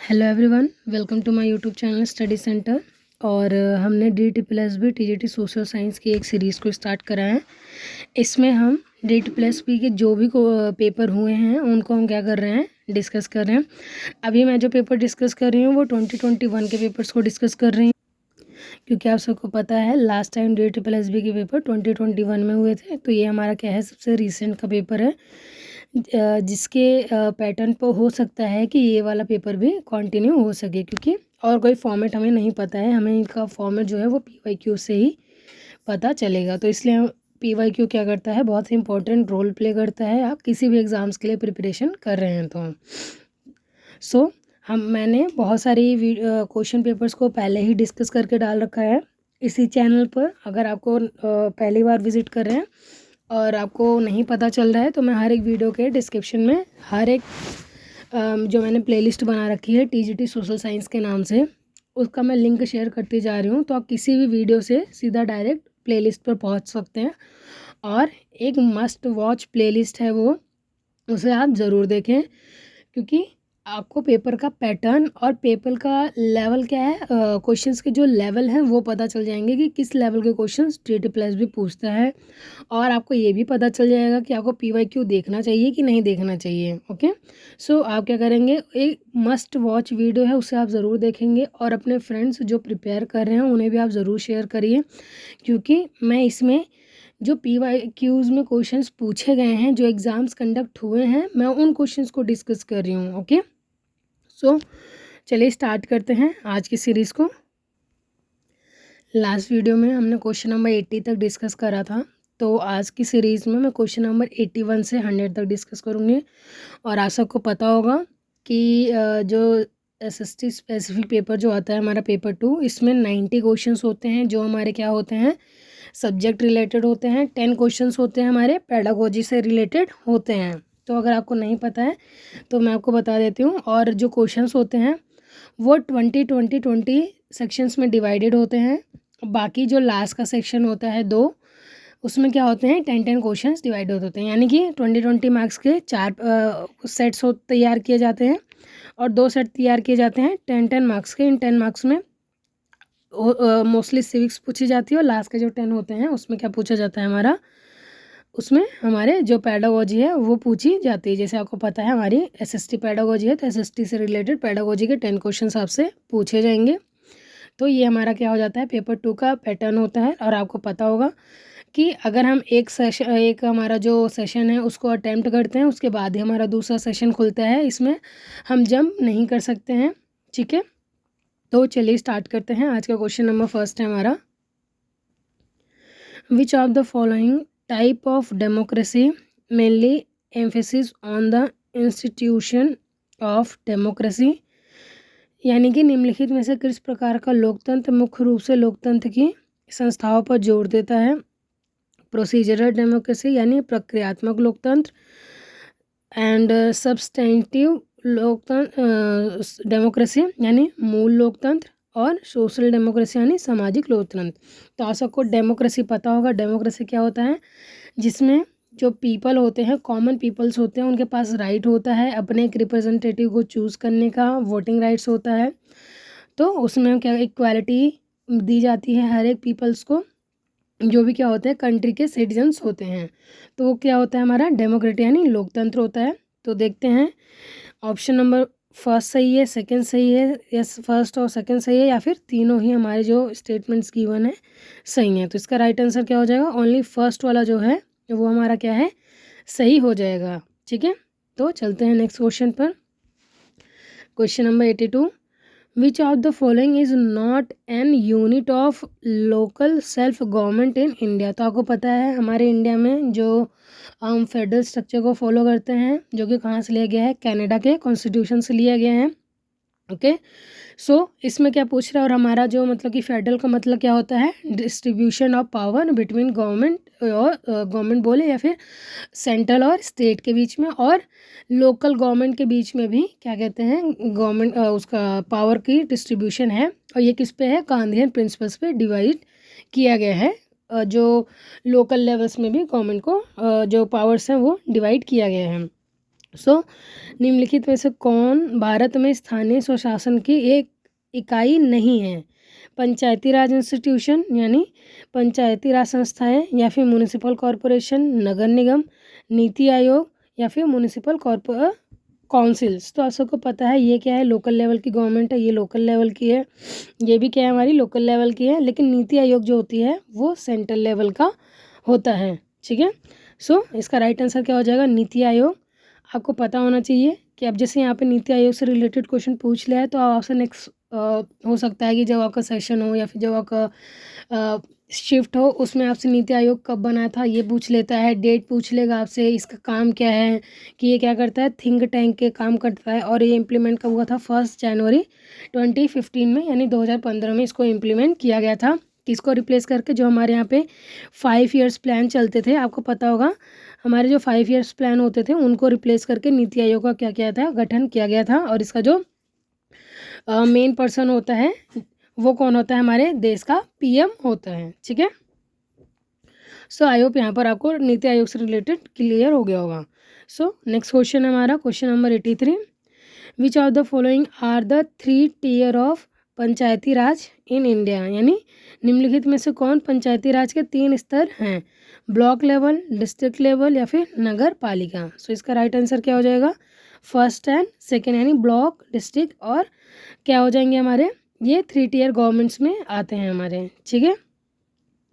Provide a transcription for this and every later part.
Hello everyone, welcome to my YouTube channel study centre. और हमने DTPLSB TGT social science की एक series को स्टार्ट करा है। इसमें हम DTPLSB के जो भी पेपर हुए हैं उनको हम क्या कर रहे हैं, डिस्कस कर रहे हैं। अभी मैं जो पेपर डिस्कस कर रही हूँ वो 2021 के पेपर्स को डिस्कस कर रही हूँ, क्योंकि आप सबको पता है लास्ट टाइम DTPLSB के पेपर 2021 में हुए थे। तो ये हमारा क्या है, सबसे रिसेंट का पेपर है, जिसके पैटर्न पर हो सकता है कि ये वाला पेपर भी कंटिन्यू हो सके, क्योंकि और कोई फॉर्मेट हमें नहीं पता है। हमें इनका फॉर्मेट जो है वो PYQ से ही पता चलेगा। तो इसलिए PYQ क्या करता है, बहुत ही इंपॉर्टेंट रोल प्ले करता है आप किसी भी एग्ज़ाम्स के लिए प्रिपरेशन कर रहे हैं तो मैंने बहुत सारी क्वेश्चन पेपर्स को पहले ही डिस्कस करके डाल रखा है इसी चैनल पर। अगर आपको पहली बार विज़िट कर रहे हैं और आपको नहीं पता चल रहा है तो मैं हर एक वीडियो के डिस्क्रिप्शन में हर एक जो मैंने प्लेलिस्ट बना रखी है TGT सोशल साइंस के नाम से, उसका मैं लिंक शेयर करती जा रही हूँ। तो आप किसी भी वीडियो से सीधा डायरेक्ट प्लेलिस्ट पर पहुँच सकते हैं। और एक मस्ट वॉच प्लेलिस्ट है वो, उसे आप ज़रूर देखें, क्योंकि आपको पेपर का पैटर्न और पेपर का लेवल क्या है, क्वेश्चंस के जो लेवल हैं वो पता चल जाएंगे कि किस लेवल के क्वेश्चंस DTPLSB पूछता है। और आपको ये भी पता चल जाएगा कि आपको PYQ देखना चाहिए कि नहीं देखना चाहिए। ओके, सो आप क्या करेंगे, एक मस्ट वॉच वीडियो है उसे आप ज़रूर देखेंगे और अपने फ्रेंड्स जो प्रिपेयर कर रहे हैं उन्हें भी आप ज़रूर शेयर करिए, क्योंकि मैं इसमें जो PYQs में क्वेश्चंस पूछे गए हैं, जो एग्ज़ाम्स कंडक्ट हुए हैं, मैं उन क्वेश्चंस को डिस्कस कर रही हूँ। ओके, सो चलिए स्टार्ट करते हैं आज की सीरीज़ को। लास्ट वीडियो में हमने क्वेश्चन नंबर 80 तक डिस्कस करा था, तो आज की सीरीज़ में मैं क्वेश्चन नंबर 81 से 100 तक डिस्कस करूँगी। और आप सबको पता होगा कि जो SST स्पेसिफिक पेपर जो आता है हमारा पेपर 2, इसमें 90 क्वेश्चंस होते हैं जो हमारे क्या होते हैं, सब्जेक्ट रिलेटेड होते हैं। 10 क्वेश्चंस होते हैं हमारे पेडागोजी से रिलेटेड होते हैं। तो अगर आपको नहीं पता है तो मैं आपको बता देती हूँ। और जो क्वेश्चंस होते हैं वो 20 सेक्शंस में डिवाइडेड होते हैं। बाकी जो लास्ट का सेक्शन होता है 2, उसमें क्या होते हैं 10 क्वेश्चंस डिवाइडेड होते हैं, यानी कि 20 मार्क्स के 4 सेट्स तैयार किए जाते हैं और 2 सेट तैयार किए जाते हैं 10 मार्क्स के। इन 10 मार्क्स में मोस्टली सिविक्स पूछी जाती है और लास्ट के जो 10 होते हैं उसमें क्या पूछा जाता है हमारा, उसमें हमारे जो पेडागोजी है वो पूछी जाती है। जैसे आपको पता है हमारी SST पेडागोजी है, तो SST से रिलेटेड पेडागोजी के 10 क्वेश्चन आपसे पूछे जाएंगे। तो ये हमारा क्या हो जाता है, पेपर 2 का पैटर्न होता है। और आपको पता होगा कि अगर हम एक हमारा जो सेशन है उसको अटैम्प्ट करते हैं, उसके बाद ही हमारा दूसरा सेशन खुलता है, इसमें हम जंप नहीं कर सकते हैं। ठीक है, तो चलिए स्टार्ट करते हैं। आज का क्वेश्चन नंबर फर्स्ट है हमारा, विच of the following type of democracy mainly emphasis on the institution of democracy, यानी कि निम्नलिखित में से किस प्रकार का लोकतंत्र मुख्य रूप से लोकतंत्र की संस्थाओं पर जोर देता है। प्रोसीजरल डेमोक्रेसी यानी प्रक्रियात्मक लोकतंत्र, एंड सब्सटेंटिव लोकतंत्र डेमोक्रेसी यानी मूल लोकतंत्र, और सोशल डेमोक्रेसी यानी सामाजिक लोकतंत्र। तो आप सबको डेमोक्रेसी पता होगा। डेमोक्रेसी क्या होता है, जिसमें जो पीपल होते हैं, कॉमन पीपल्स होते हैं, उनके पास राइट होता है अपने एक रिप्रेजेंटेटिव को चूज़ करने का, वोटिंग राइट्स होता है। तो उसमें क्या इक्वालिटी दी जाती है हर एक पीपल्स को, जो भी क्या होते हैं कंट्री के सिटीजन्स होते हैं। तो वो क्या होता है हमारा डेमोक्रेट यानी लोकतंत्र होता है। तो देखते हैं ऑप्शन नंबर फर्स्ट सही है, सेकंड सही है, यस फर्स्ट और सेकंड सही है, या फिर तीनों ही हमारे जो स्टेटमेंट्स गिवन है सही है। तो इसका राइट आंसर क्या हो जाएगा, ओनली फर्स्ट वाला जो है वो हमारा क्या है, सही हो जाएगा। ठीक है, तो चलते हैं नेक्स्ट क्वेश्चन पर। Question number 82, which of the following is not an unit of local self government in India. तो आपको पता है हमारे इंडिया में जो हम फेडरल स्ट्रक्चर को फॉलो करते हैं, जो कि कहाँ से लिया गया है, कनाडा के कॉन्स्टिट्यूशन से लिया गया है। ओके, सो इसमें क्या पूछ रहा है, और हमारा जो मतलब कि फेडरल का मतलब क्या होता है, distribution of power between government और गवर्नमेंट बोले या फिर सेंट्रल और स्टेट के बीच में, और लोकल गवर्नमेंट के बीच में भी क्या कहते हैं, गवर्नमेंट उसका पावर की डिस्ट्रीब्यूशन है। और ये किस पे है, गांधीयन प्रिंसिपल्स पे डिवाइड किया गया है। जो लोकल लेवल्स में भी गवर्नमेंट को जो पावर्स हैं वो डिवाइड किया गया है। निम्नलिखित में से कौन भारत में स्थानीय स्वशासन की एक इकाई नहीं है? पंचायती राज इंस्टीट्यूशन यानी पंचायती राज संस्थाएं, या फिर म्यूनिसिपल कॉरपोरेशन, नगर निगम, नीति आयोग, या फिर म्यूनिसिपल काउंसिल्स। तो आप सबको पता है ये क्या है, लोकल लेवल की गवर्नमेंट है, ये लोकल लेवल की है, ये भी क्या है हमारी लोकल लेवल की है, लेकिन नीति आयोग जो होती है वो सेंट्रल लेवल का होता है। ठीक है, इसका राइट आंसर क्या हो जाएगा, नीति आयोग। आपको पता होना चाहिए कि अब जैसे यहाँ पे नीति आयोग से रिलेटेड क्वेश्चन पूछ लिया है, तो आपसे नेक्स्ट हो सकता है कि जब आपका सेशन हो या फिर जब आपका शिफ्ट हो, उसमें आपसे नीति आयोग कब बना था ये पूछ लेता है, डेट पूछ लेगा आपसे, इसका काम क्या है, कि ये क्या करता है, थिंक टैंक के काम करता है, और ये इम्प्लीमेंट कब हुआ था, 1 जनवरी 2015 में, यानी 2015 में इसको इम्प्लीमेंट किया गया था। किसको रिप्लेस करके, जो हमारे यहाँ पे 5 ईयर्स प्लान चलते थे, आपको पता होगा हमारे जो 5 ईयर्स प्लान होते थे उनको रिप्लेस करके नीति आयोग का क्या किया था, गठन किया गया था। और इसका जो मेन पर्सन होता है वो कौन होता है, हमारे देश का पीएम होता है। ठीक है, आई होप यहाँ पर आपको नीति आयोग से रिलेटेड क्लियर हो गया होगा। नेक्स्ट क्वेश्चन है हमारा question number 83। Which of the following are the 3 tier of panchayati raj in India, यानी निम्नलिखित में से कौन पंचायती राज के 3 स्तर हैं, ब्लॉक लेवल, डिस्ट्रिक्ट लेवल, या फिर नगर पालिका। इसका राइट आंसर क्या हो जाएगा, 1st एंड 2nd, यानी ब्लॉक, डिस्ट्रिक्ट और क्या हो जाएंगे हमारे, ये 3 टियर गवर्नमेंट्स में आते हैं हमारे। ठीक है,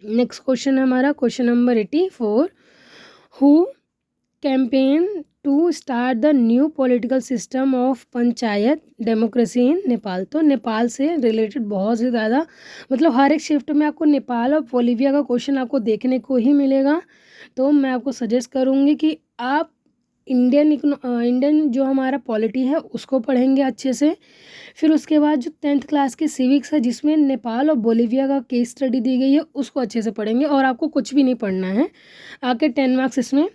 नेक्स्ट क्वेश्चन है हमारा question number 84। Who campaign to start the new political system of panchayat democracy in Nepal. तो नेपाल से रिलेटेड बहुत ही ज़्यादा, मतलब हर एक शिफ्ट में आपको नेपाल और बोलीविया का क्वेश्चन आपको देखने को ही मिलेगा। तो मैं आपको सजेस्ट करूँगी कि आप इंडियन जो हमारा पॉलिटी है उसको पढ़ेंगे अच्छे से, फिर उसके बाद जो 10th क्लास की सिविक्स है जिसमें नेपाल और बोलीविया का केस स्टडी दी गई है उसको अच्छे से पढ़ेंगे, और आपको कुछ भी नहीं पढ़ना है, आके 10 मार्क्स इसमें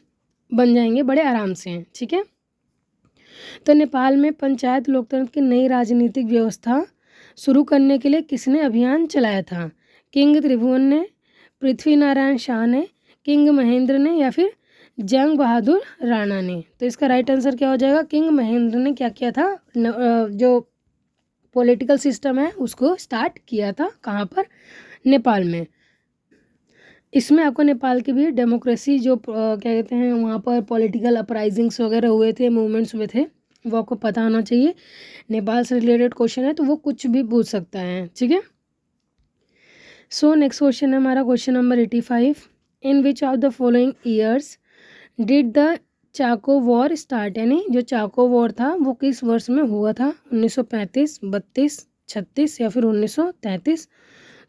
बन जाएंगे बड़े आराम से। ठीक है, तो नेपाल में पंचायत लोकतंत्र की नई राजनीतिक व्यवस्था शुरू करने के लिए किसने अभियान चलाया था, किंग त्रिभुवन ने, पृथ्वी नारायण शाह ने, किंग महेंद्र ने, या फिर जंग बहादुर राणा ने। तो इसका राइट आंसर क्या हो जाएगा, किंग महेंद्र ने क्या किया था, जो पॉलिटिकल सिस्टम है उसको स्टार्ट किया था, कहाँ पर, नेपाल में। इसमें आपको नेपाल की भी डेमोक्रेसी जो क्या कहते हैं वहाँ पर पॉलिटिकल अपराइजिंग्स वगैरह हुए थे, मूवमेंट्स हुए थे, वो आपको पता होना चाहिए। नेपाल से रिलेटेड क्वेश्चन है तो वो कुछ भी पूछ सकता है। ठीक है, नेक्स्ट क्वेश्चन है हमारा question number 85। In which of the following years did the Chaco war start, यानी जो चाको वॉर था वो किस वर्ष में हुआ था, 1935, 32, 36 या फिर 1933।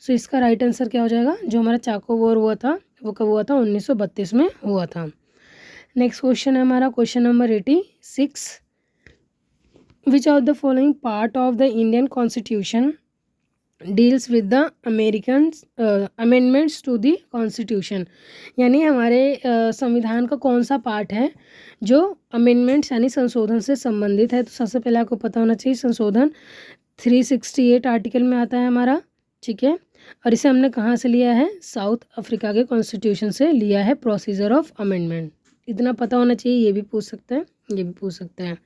इसका राइट आंसर क्या हो जाएगा, जो हमारा चाको वॉर हुआ था वो कब हुआ था, 1932 में हुआ था। नेक्स्ट क्वेश्चन है हमारा question number 86। Which of the following part of the Indian constitution deals with the American amendments to the constitution, यानी हमारे संविधान का कौन सा पार्ट है जो अमेंडमेंट्स यानी संशोधन से संबंधित है। तो सबसे पहले आपको पता होना चाहिए संशोधन 368 आर्टिकल में आता है हमारा। ठीक है, और इसे हमने कहाँ से लिया है, साउथ अफ्रीका के कॉन्स्टिट्यूशन से लिया है, प्रोसीजर ऑफ अमेंडमेंट। इतना पता होना चाहिए, ये भी पूछ सकते हैं, ये भी पूछ सकते हैं।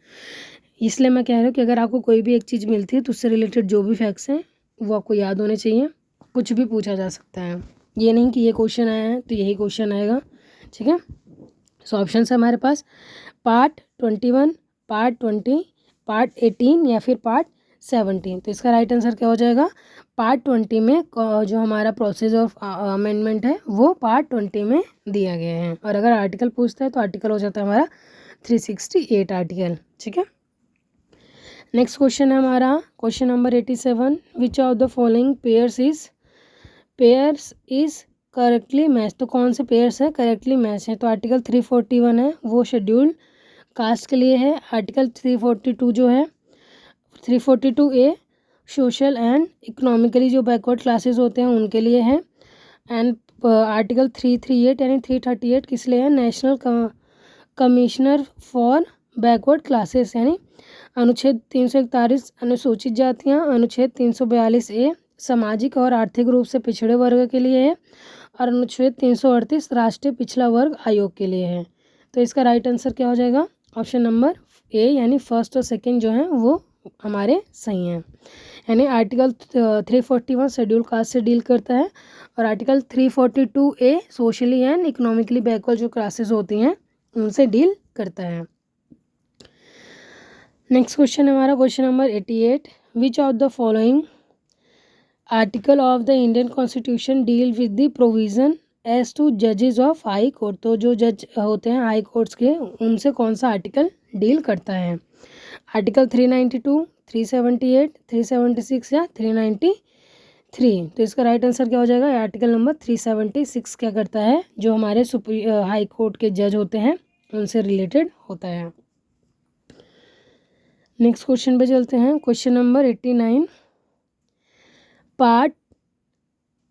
इसलिए मैं कह रही हूँ कि अगर आपको कोई भी एक चीज़ मिलती है तो उससे रिलेटेड जो भी फैक्ट्स हैं वो आपको याद होने चाहिए, कुछ भी पूछा जा सकता है, ये नहीं कि ये क्वेश्चन आया है तो यही क्वेश्चन आएगा। ठीक है, ऑप्शन है हमारे पास पार्ट 21, पार्ट 20, पार्ट 18 या फिर पार्ट 17। तो इसका राइट आंसर क्या हो जाएगा, पार्ट 20 में जो हमारा प्रोसेस ऑफ अमेंडमेंट है वो पार्ट 20 में दिया गया है। और अगर आर्टिकल पूछता है तो आर्टिकल हो जाता है हमारा 368 आर्टिकल। ठीक है, नेक्स्ट क्वेश्चन है हमारा question number 87। Which of the following pairs is correctly match. तो कौन से पेयर्स है करेक्टली मैच है, तो आर्टिकल 341 है वो शेड्यूल्ड कास्ट के लिए है, आर्टिकल 342 जो है 342A सोशल एंड इकोनॉमिकली जो बैकवर्ड क्लासेस होते हैं उनके लिए है, एंड आर्टिकल 338 यानी 338 किस लिए है, national commissioner for backward classes, यानी अनुच्छेद 341 अनुसूचित जातियाँ, अनुच्छेद 342A सामाजिक और आर्थिक रूप से पिछड़े वर्ग के लिए है, और अनुच्छेद 338 राष्ट्रीय पिछड़ा वर्ग आयोग के लिए है। तो इसका राइट आंसर क्या हो जाएगा, ऑप्शन नंबर ए यानी फर्स्ट और सेकंड जो हैं वो हमारे सही हैं। यानी आर्टिकल 341 शेड्यूल कास्ट से डील करता है और article 342A socially and economically backward जो क्लासेस होती हैं उनसे डील करता है। नेक्स्ट क्वेश्चन हमारा question number 88, which of the following article of the Indian constitution deal with the provision as to जजेस ऑफ हाई कोर्ट। तो जो जज होते हैं हाई कोर्ट्स के उनसे कौन सा आर्टिकल डील करता है? आर्टिकल 392, 378, 376 या 393। तो इसका राइट आंसर क्या हो जाएगा? आर्टिकल नंबर 376 क्या करता है? जो हमारे हाई कोर्ट के जज होते हैं उनसे रिलेटेड होता है। नेक्स्ट क्वेश्चन पे चलते हैं। Question number 89, part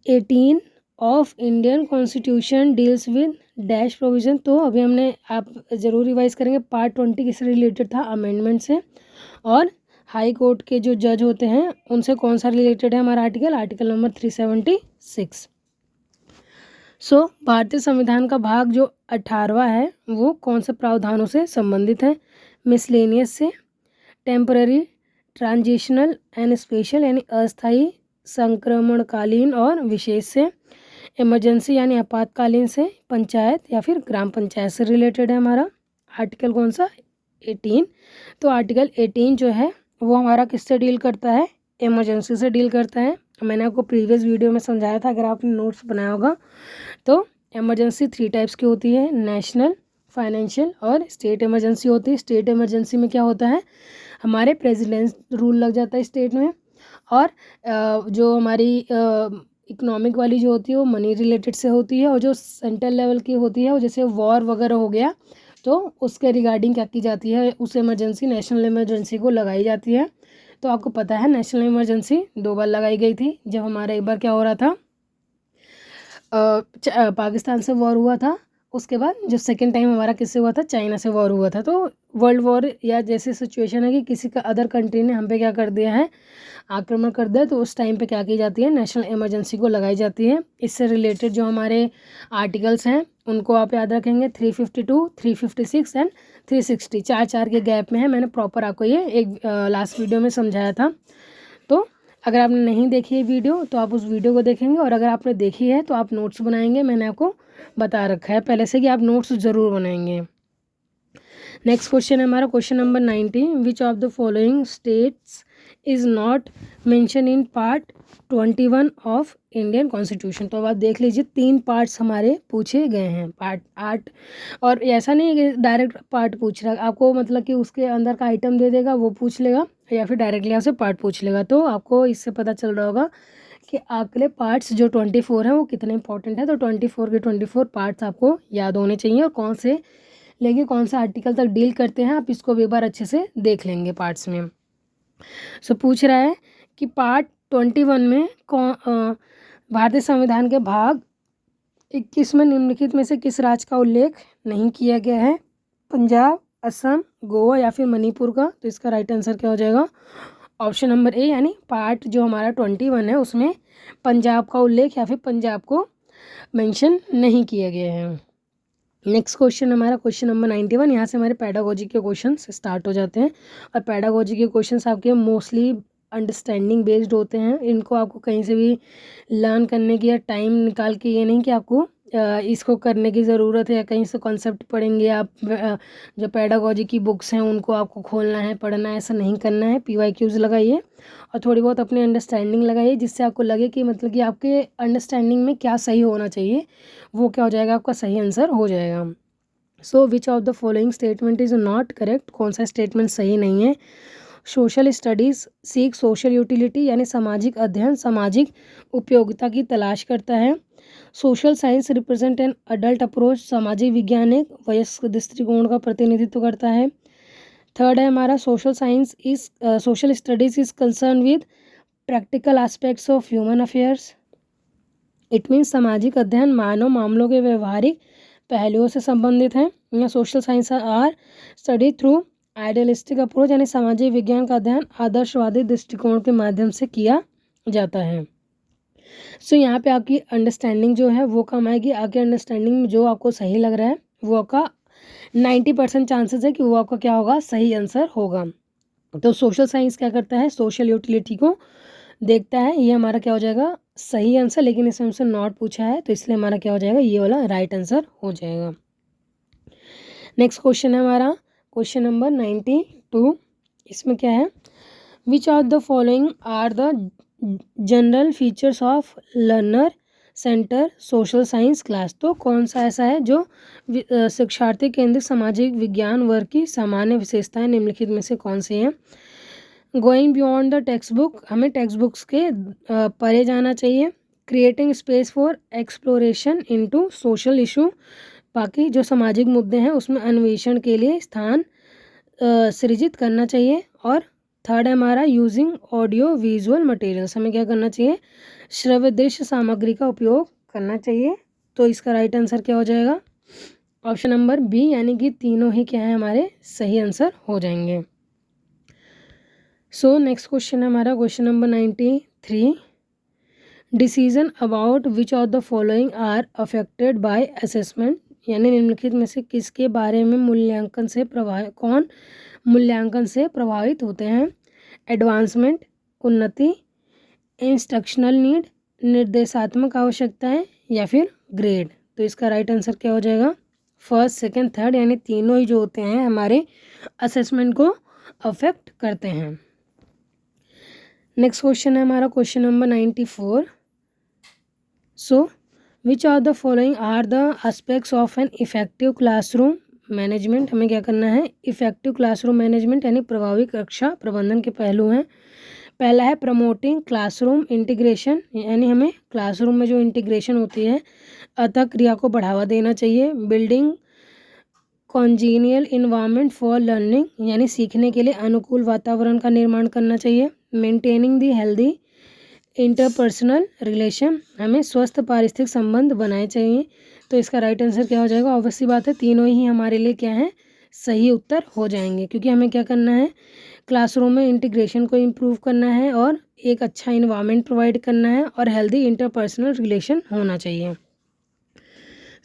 18 of Indian constitution deals with dash provision. तो अभी हमने, आप ज़रूर रिवाइज करेंगे, पार्ट 20 किससे रिलेटेड था? अमेंडमेंट से। और हाई कोर्ट के जो जज होते हैं उनसे कौन सा रिलेटेड है हमारा आर्टिकल? Article number 376। सो भारतीय संविधान का भाग जो 18वां है वो कौन से प्रावधानों से संबंधित है? मिसलेनियस से, टेम्पररी, ट्रांजिशनल एंड स्पेशल यानी अस्थायी, संक्रमणकालीन और विशेष से, इमरजेंसी यानी आपातकालीन से, पंचायत या फिर ग्राम पंचायत से रिलेटेड है हमारा आर्टिकल कौन सा? 18। तो आर्टिकल 18 जो है वो हमारा किससे डील करता है? इमरजेंसी से डील करता है। मैंने आपको प्रीवियस वीडियो में समझाया था, अगर आपने नोट्स बनाया होगा तो। इमरजेंसी 3 टाइप्स की होती है, नेशनल, फाइनेंशियल और स्टेट इमरजेंसी होती है। स्टेट इमरजेंसी में क्या होता है? हमारे प्रेसिडेंट रूल लग जाता है स्टेट में, और जो हमारी इकोनॉमिक वाली जो होती है वो मनी रिलेटेड से होती है, और जो सेंट्रल लेवल की होती है वो जैसे वॉर वगैरह हो गया तो उसके रिगार्डिंग क्या की जाती है? उस इमरजेंसी, नेशनल इमरजेंसी को लगाई जाती है। तो आपको पता है नेशनल इमरजेंसी 2 बार लगाई गई थी। जब हमारा एक बार क्या हो रहा था, पाकिस्तान से वॉर हुआ था, उसके बाद जो सेकेंड टाइम हमारा किससे हुआ था? चाइना से वॉर हुआ था। तो वर्ल्ड वॉर या जैसी सिचुएशन है कि किसी का अदर कंट्री ने हम पे क्या कर दिया है? आक्रमण कर दिया, तो उस टाइम पे क्या की जाती है? नेशनल इमरजेंसी को लगाई जाती है। इससे रिलेटेड जो हमारे आर्टिकल्स हैं उनको आप याद रखेंगे, 352, 356 एंड 360। 4 के गैप में है। मैंने प्रॉपर आपको ये एक लास्ट वीडियो में समझाया था। तो अगर आपने नहीं देखी है वीडियो तो आप उस वीडियो को देखेंगे, और अगर आपने देखी है तो आप नोट्स बनाएंगे। मैंने आपको बता रखा है पहले से कि आप नोट्स ज़रूर बनाएंगे। नेक्स्ट क्वेश्चन है हमारा question number 90, which of the following states is not mention in part 21 of Indian constitution. तो अब आप देख लीजिए 3 पार्ट्स हमारे पूछे गए हैं, पार्ट 8। और ऐसा नहीं है कि डायरेक्ट पार्ट पूछ रहा है आपको, मतलब कि उसके अंदर का आइटम दे देगा वो पूछ लेगा, या फिर डायरेक्टली आपसे पार्ट पूछ लेगा। तो आपको इससे पता चल रहा होगा कि अगले पार्ट्स जो 24 हैं वो कितने इंपॉर्टेंट है। तो 24 के 24 पार्ट्स आपको याद होने चाहिए, और कौन से लेके कौन सा आर्टिकल तक डील करते हैं आप इसको भी एक बार अच्छे से देख लेंगे पार्ट्स में। सो पूछ रहा है कि पार्ट 21 में कौन भारतीय संविधान के भाग 21 में निम्नलिखित में से किस राज्य का उल्लेख नहीं किया गया है? पंजाब, असम, गोवा या फिर मणिपुर का? तो इसका राइट आंसर क्या हो जाएगा? ऑप्शन नंबर ए, यानी पार्ट जो हमारा 21 है उसमें पंजाब का उल्लेख या फिर पंजाब को मेंशन नहीं किया गया है। नेक्स्ट क्वेश्चन हमारा क्वेश्चन नंबर 91। यहाँ से हमारे पैडागोजी के क्वेश्चन स्टार्ट हो जाते हैं, और पैडागोजी के क्वेश्चन आपके मोस्टली अंडरस्टैंडिंग बेस्ड होते हैं। इनको आपको कहीं से भी लर्न करने की या टाइम निकाल के, ये नहीं कि आपको इसको करने की ज़रूरत है या कहीं से कॉन्सेप्ट पढ़ेंगे आप, जो पैडागोजी की बुक्स हैं उनको आपको खोलना है, पढ़ना है, ऐसा नहीं करना है। PYQs लगाइए और थोड़ी बहुत अपनी अंडरस्टैंडिंग लगाइए, जिससे आपको लगे कि मतलब कि आपके अंडरस्टैंडिंग में क्या सही होना चाहिए, वो क्या हो जाएगा? आपका सही आंसर हो जाएगा। So which of the following statement is not correct? कौन सा स्टेटमेंट सही नहीं है? Social studies seek social utility यानी सामाजिक अध्ययन सामाजिक उपयोगिता की तलाश करता है। Social science represent an adult approach, सामाजिक विज्ञान एक वयस्क दृष्टिकोण का प्रतिनिधित्व करता है। थर्ड है हमारा social science is social studies is concern with practical aspects of human affairs. It means सामाजिक अध्ययन मानव मामलों के व्यवहारिक पहलुओं से संबंधित है। या social science are study through idealistic approach यानी सामाजिक विज्ञान का अध्ययन आदर्शवादी दृष्टिकोण के माध्यम से किया जाता है। सो यहाँ पे आपकी अंडरस्टैंडिंग जो है वो कम आएगी। आपकी अंडरस्टैंडिंग में जो आपको सही लग रहा है वो आपका 90% चांसेस है कि वो आपका क्या होगा, सही आंसर होगा। तो सोशल साइंस क्या करता है, सोशल यूटिलिटी को देखता है। ये हमारा क्या हो जाएगा, सही आंसर, लेकिन इसमें हमसे नॉट पूछा है तो इसलिए हमारा क्या हो जाएगा, ये वाला राइट आंसर हो जाएगा। नेक्स्ट क्वेश्चन है हमारा क्वेश्चन नंबर 92। इसमें क्या है, which of the following are the general features of learner centre social science class. तो कौन सा ऐसा है जो शिक्षार्थी केंद्रित सामाजिक विज्ञान वर्ग की सामान्य विशेषताएं निम्नलिखित में से कौन सी हैं। Going beyond the text book, हमें टेक्स्ट बुक्स के परे जाना चाहिए। Creating space for exploration into social issue, बाकी जो सामाजिक मुद्दे हैं उसमें अन्वेषण के लिए स्थान सृजित करना चाहिए। और थर्ड है हमारा यूजिंग ऑडियो विजुअल मटेरियल्स, हमें क्या करना चाहिए, श्रव्य दृश्य सामग्री का उपयोग करना चाहिए। तो इसका राइट आंसर क्या हो जाएगा, ऑप्शन नंबर बी, यानी कि तीनों ही क्या है हमारे सही आंसर हो जाएंगे। सो नेक्स्ट क्वेश्चन है हमारा question number 93। Decision about which of the following are affected by assessment, यानी निम्नलिखित में से किसके बारे में मूल्यांकन से कौन मूल्यांकन से प्रभावित होते हैं। एडवांसमेंट, उन्नति, इंस्ट्रक्शनल नीड, निर्देशात्मक आवश्यकताएं, या फिर ग्रेड। तो इसका राइट आंसर क्या हो जाएगा, फर्स्ट, सेकंड, थर्ड, यानी तीनों ही जो होते हैं हमारे असेसमेंट को अफेक्ट करते हैं। नेक्स्ट क्वेश्चन है हमारा question number 94। So which are the following are the aspects of an effective classroom management, हमें क्या करना है, इफेक्टिव क्लासरूम मैनेजमेंट यानी प्रभावी कक्षा प्रबंधन के पहलू हैं। पहला है प्रमोटिंग क्लासरूम इंटीग्रेशन, यानी हमें क्लासरूम में जो इंटीग्रेशन होती है अतः क्रिया को बढ़ावा देना चाहिए। बिल्डिंग कॉन्जीनियल इन्वायरमेंट फॉर लर्निंग, यानी सीखने के लिए अनुकूल वातावरण का निर्माण करना चाहिए। Maintaining the healthy interpersonal relation, हमें स्वस्थ पारिस्थितिक संबंध बनाए चाहिए। तो इसका राइट आंसर क्या हो जाएगा, ऑब्वियसली बात है तीनों ही हमारे लिए क्या है, सही उत्तर हो जाएंगे, क्योंकि हमें क्या करना है, क्लासरूम में इंटीग्रेशन को इम्प्रूव करना है और एक अच्छा इन्वायरमेंट प्रोवाइड करना है और हेल्दी इंटरपर्सनल रिलेशन होना चाहिए।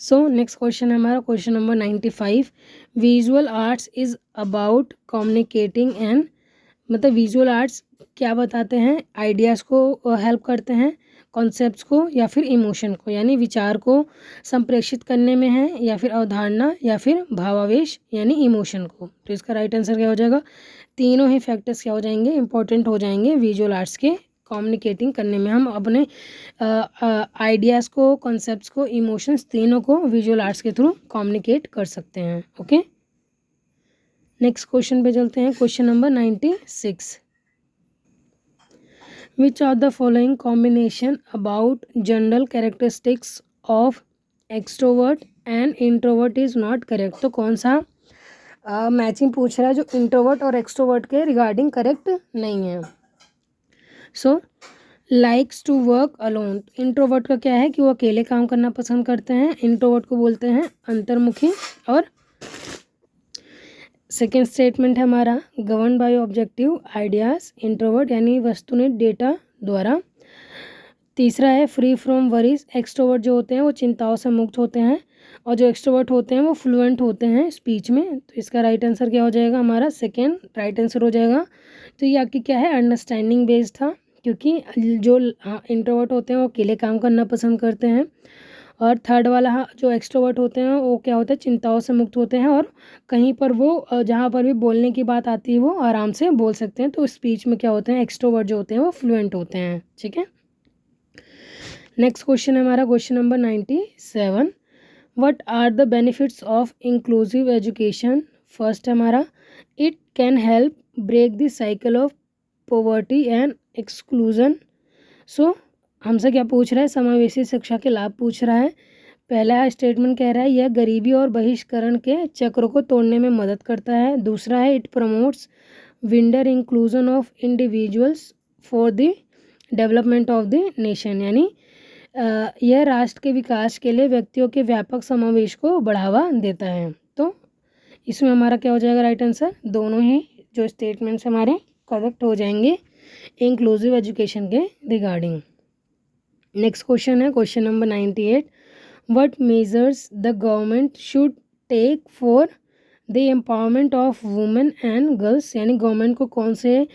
सो नेक्स्ट क्वेश्चन है हमारा question number 95। Visual arts is about communicating and, मतलब विजुअल आर्ट्स क्या बताते हैं, आइडियाज़ को हेल्प करते हैं, कॉन्सेप्ट्स को या फिर इमोशन को, यानी विचार को संप्रेषित करने में है, या फिर अवधारणा या फिर भावावेश यानी इमोशन को। तो इसका राइट आंसर क्या हो जाएगा, तीनों ही फैक्टर्स क्या हो जाएंगे, इंपॉर्टेंट हो जाएंगे विजुअल आर्ट्स के कम्युनिकेटिंग करने में। हम अपने आइडियाज़ को, कॉन्सेप्ट्स को, इमोशंस तीनों को विजुअल आर्ट्स के थ्रू कम्युनिकेट कर सकते हैं। ओके, नेक्स्ट क्वेश्चन पे चलते हैं question number 96। Which of the following combination about general characteristics of extrovert and introvert is not correct. तो कौन सा मैचिंग पूछ रहा है जो इंट्रोवर्ट और एक्सट्रोवर्ट के रिगार्डिंग करेक्ट नहीं है। So likes to work alone, introvert का क्या है कि वो अकेले काम करना पसंद करते हैं, इंट्रोवर्ट को बोलते हैं अंतर्मुखी। और सेकेंड स्टेटमेंट है हमारा govern by objective ideas, introvert यानी वस्तुनिष्ठ डेटा द्वारा। तीसरा है फ्री फ्रॉम वरीज, एक्सट्रोवर्ट जो होते हैं वो चिंताओं से मुक्त होते हैं और जो एक्सट्रोवर्ट होते हैं वो फ्लुएंट होते हैं स्पीच में। तो इसका राइट आंसर क्या हो जाएगा, हमारा सेकेंड राइट आंसर हो जाएगा। तो ये आपकी क्या है, अंडरस्टैंडिंग बेस्ड था, क्योंकि जो इंट्रोवर्ट होते हैं वो अकेले काम करना पसंद करते हैं, और थर्ड वाला जो एक्सट्रोवर्ट होते हैं वो क्या होता है, चिंताओं से मुक्त होते हैं और कहीं पर वो जहाँ पर भी बोलने की बात आती है वो आराम से बोल सकते हैं। तो स्पीच में क्या होते हैं, एक्सट्रोवर्ट जो होते हैं वो फ्लुएंट होते हैं। ठीक है, नेक्स्ट क्वेश्चन है हमारा question number 97। What are the benefits of inclusive education. First है हमारा it can help break the cycle of poverty and exclusion. So हमसे क्या पूछ रहा है, समावेशी शिक्षा के लाभ पूछ रहा है। पहला स्टेटमेंट कह रहा है यह गरीबी और बहिष्करण के चक्र को तोड़ने में मदद करता है। दूसरा है it promotes vendor inclusion of individuals for the development of the nation, यानी यह राष्ट्र के विकास के लिए व्यक्तियों के व्यापक समावेश को बढ़ावा देता है। तो इसमें हमारा क्या हो जाएगा राइट आंसर, दोनों ही जो स्टेटमेंट्स हमारे करेक्ट हो जाएंगे इंक्लूसिव एजुकेशन के रिगार्डिंग। नेक्स्ट क्वेश्चन है question number 98। What measures the government should take for the empowerment of women and girls, यानी गवर्नमेंट को कौन से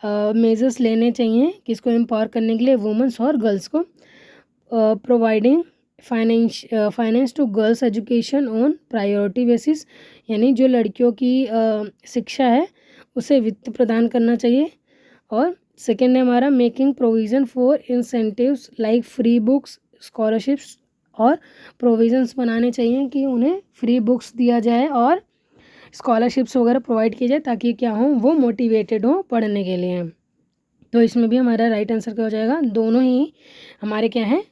मेजर्स लेने चाहिए किसको एम्पावर करने के लिए, वुमेन्स और गर्ल्स को. Providing finance to girls education on priority basis, यानी जो लड़कियों की शिक्षा है उसे वित्त प्रदान करना चाहिए. और सेकेंड है हमारा making provision for incentives like free books, scholarships, और प्रोविज़न्स बनाने चाहिए कि उन्हें फ्री बुक्स दिया जाए और स्कॉलरशिप्स वगैरह प्रोवाइड किए जाए ताकि क्या हो, वो मोटिवेटेड हो पढ़ने के लिए. तो इसमें भी हमारा राइट आंसर क्या हो जाएगा, दोनों ही हमारे क्या हैं,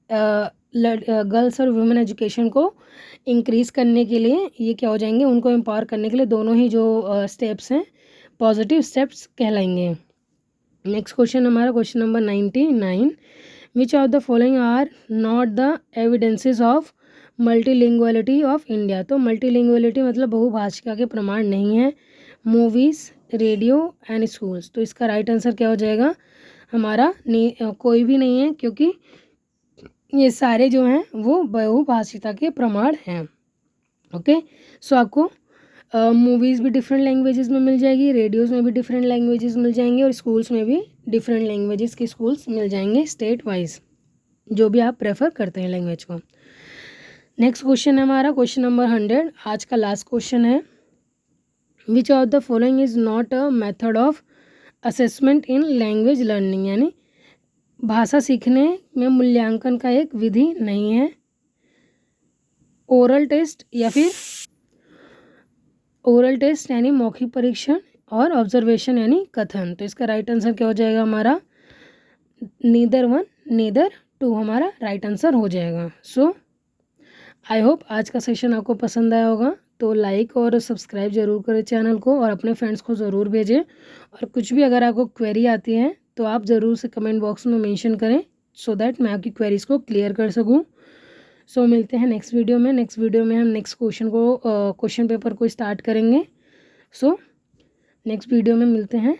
गर्ल्स और वुमेन एजुकेशन को इंक्रीज़ करने के लिए ये क्या हो जाएंगे, उनको एम्पावर करने के लिए दोनों ही जो स्टेप्स हैं पॉजिटिव स्टेप्स कहलाएंगे. नेक्स्ट क्वेश्चन हमारा question number 99. Which of the following are not the evidences of multilinguality of India. तो मल्टीलिंगुअलिटी मतलब बहुभाषिका के प्रमाण नहीं है. Movies, radio and schools. तो इसका राइट आंसर क्या हो जाएगा हमारा, कोई भी नहीं है, क्योंकि ये सारे जो हैं वो बहुभाषिता के प्रमाण हैं. ओके, सो आपको मूवीज़ भी डिफरेंट लैंग्वेजेस में मिल जाएगी, रेडियोज़ में भी डिफरेंट लैंग्वेजेस मिल जाएंगे, और स्कूल्स में भी डिफरेंट लैंग्वेजेस के स्कूल्स मिल जाएंगे स्टेट वाइज, जो भी आप प्रेफर करते हैं लैंग्वेज को. नेक्स्ट क्वेश्चन है हमारा क्वेश्चन नंबर 100. आज का लास्ट क्वेश्चन है. Which of the following is not a method of assessment in language learning, यानी भाषा सीखने में मूल्यांकन का एक विधि नहीं है. ओरल टेस्ट या फिर ओरल टेस्ट यानी मौखिक परीक्षण, और ऑब्जर्वेशन यानी कथन. तो इसका राइट आंसर क्या हो जाएगा हमारा, नीदर 1 नीदर 2 हमारा राइट आंसर हो जाएगा. सो आई होप आज का सेशन आपको पसंद आया होगा. तो लाइक और सब्सक्राइब ज़रूर करें चैनल को, और अपने फ्रेंड्स को ज़रूर भेजें. और कुछ भी अगर आपको क्वेरी आती है तो आप ज़रूर से कमेंट बॉक्स में मेंशन करें, सो दैट मैं आपकी क्वेरीज़ को क्लियर कर सकूं. सो मिलते हैं नेक्स्ट वीडियो में. नेक्स्ट वीडियो में हम नेक्स्ट क्वेश्चन पेपर को स्टार्ट करेंगे. सो नेक्स्ट वीडियो में मिलते हैं.